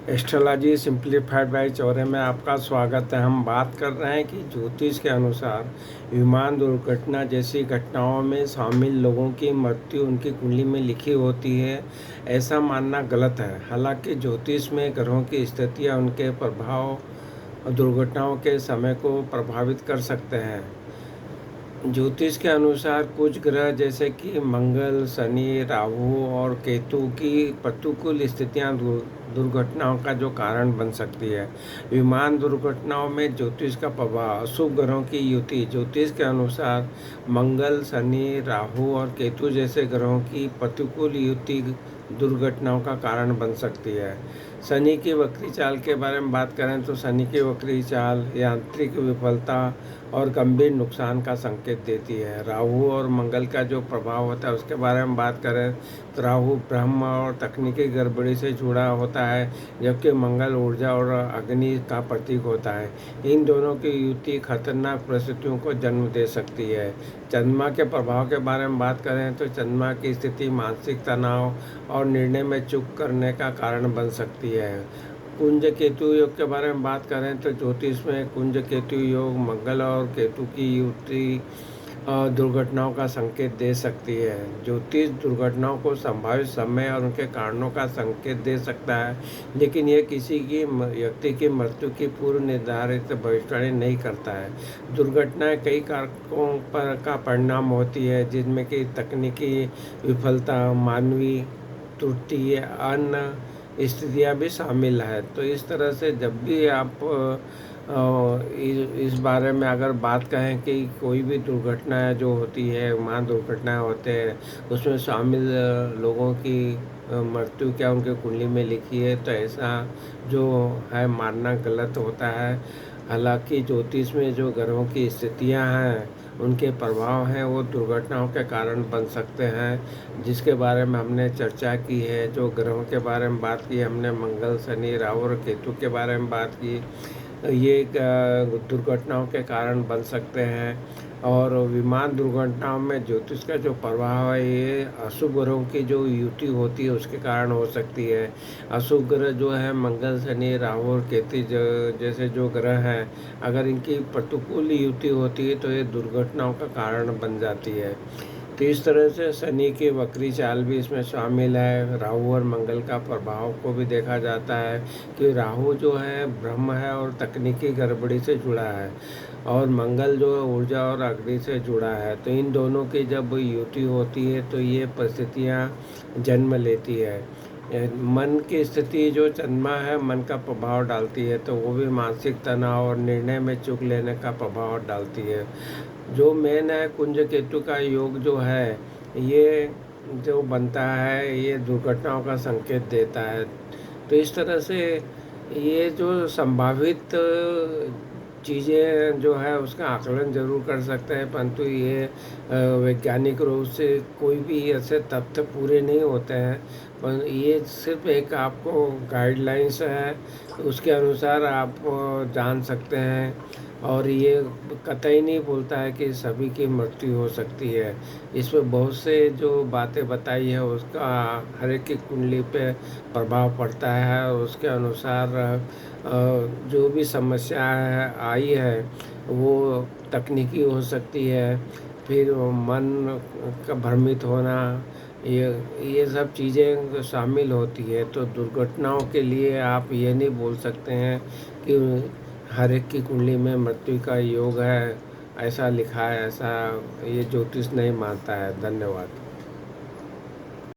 Astrology simplified bye Chaure में आपका स्वागत है। हम बात कर रहे हैं कि ज्योतिष के अनुसार विमान दुर्घटना जैसी घटनाओं में शामिल लोगों की मृत्यु उनकी कुंडली में लिखी होती है। ऐसा मानना गलत है। हालांकि ज्योतिष में ग्रहों की स्थितियां उनके प्रभाव और दुर्घटनाओं के समय को प्रभावित कर सकते हैं। ज्योतिष के अनुसार कुछ ग्रह जैसे कि मंगल, शनि, राहु और केतु की प्रतिकूल स्थितियां दुर्घटनाओं का जो कारण बन सकती है। विमान दुर्घटनाओं में ज्योतिष का प्रभाव। अशुभ ग्रहों की युति। ज्योतिष के अनुसार मंगल, शनि, राहु और केतु जैसे ग्रहों की प्रतिकूल युति दुर्घटनाओं का कारण बन सकती है। शनि की वक्री चाल के बारे में बात करें तो शनि की वक्री चाल यांत्रिक विफलता और गंभीर नुकसान का संकेत देती है। राहु और मंगल का जो प्रभाव होता है उसके बारे में बात करें तो राहु ब्रह्म और तकनीकी गड़बड़ी से जुड़ा होता है, जबकि मंगल ऊर्जा और अग्नि का प्रतीक होता है। इन दोनों की युति खतरनाक परिस्थितियों को जन्म दे सकती है। चंद्रमा के प्रभाव के बारे में बात करें तो चंद्रमा की स्थिति मानसिक तनाव और निर्णय में चूक करने का कारण बन सकती है। कुंज केतु योग के बारे में बात करें तो ज्योतिष में कुंज केतु योग मंगल और केतु की युति दुर्घटनाओं का संकेत दे सकती है। ज्योतिष दुर्घटनाओं को संभावित समय और उनके कारणों का संकेत दे सकता है, लेकिन यह किसी की व्यक्ति की मृत्यु की पूर्व निर्धारित भविष्यवाणी नहीं करता है। दुर्घटनाएं कई कारकों पर का परिणाम होती है, जिनमें कि तकनीकी विफलता, मानवीय त्रुटि, अन्य स्थितियाँ भी शामिल है। तो इस तरह से जब भी आप इस बारे में अगर बात कहें कि कोई भी दुर्घटनाएं जो होती है, विमान दुर्घटनाएं होते हैं, उसमें शामिल लोगों की मृत्यु क्या उनके कुंडली में लिखी है, तो ऐसा जो है मानना गलत होता है। हालांकि ज्योतिष में जो ग्रहों की स्थितियां हैं उनके प्रभाव हैं वो दुर्घटनाओं के कारण बन सकते हैं, जिसके बारे में हमने चर्चा की है। जो ग्रहों के बारे में बात की हमने, मंगल, शनि, राहु और केतु के बारे में बात की, ये दुर्घटनाओं के कारण बन सकते हैं। और विमान दुर्घटनाओं में ज्योतिष का जो प्रभाव है ये अशुभ ग्रहों की जो युति होती है उसके कारण हो सकती है। अशुभ ग्रह जो है मंगल, शनि, राहु और केतु जैसे जो ग्रह हैं, अगर इनकी प्रतिकूल युति होती है तो ये दुर्घटनाओं का कारण बन जाती है। तो इस तरह से शनि की वक्री चाल भी इसमें शामिल है। राहु और मंगल का प्रभाव को भी देखा जाता है कि राहु जो है ब्रह्म है और तकनीकी गड़बड़ी से जुड़ा है, और मंगल जो है ऊर्जा और अग्नि से जुड़ा है। तो इन दोनों की जब युति होती है तो ये परिस्थितियाँ जन्म लेती है। मन की स्थिति जो चंद्रमा है मन का प्रभाव डालती है, तो वो भी मानसिक तनाव और निर्णय में चूक लेने का प्रभाव डालती है। जो मेन है कुंज केतु का योग जो है ये जो बनता है ये दुर्घटनाओं का संकेत देता है। तो इस तरह से ये जो संभावित चीज़ें जो है उसका आकलन ज़रूर कर सकते हैं, परंतु ये वैज्ञानिक रूप से कोई भी ऐसे तथ्य पूरे नहीं होते हैं। पर ये सिर्फ एक आपको गाइडलाइंस है, उसके अनुसार आप जान सकते हैं। और ये कतई नहीं बोलता है कि सभी की मृत्यु हो सकती है। इसमें बहुत से जो बातें बताई है उसका हर एक की कुंडली पे प्रभाव पड़ता है, और उसके अनुसार जो भी समस्या है आई है वो तकनीकी हो सकती है, फिर वो मन का भ्रमित होना, ये सब चीज़ें शामिल होती है। तो दुर्घटनाओं के लिए आप ये नहीं बोल सकते हैं कि हर एक की कुंडली में मृत्यु का योग है, ऐसा लिखा है, ऐसा ये ज्योतिष नहीं मानता है। धन्यवाद।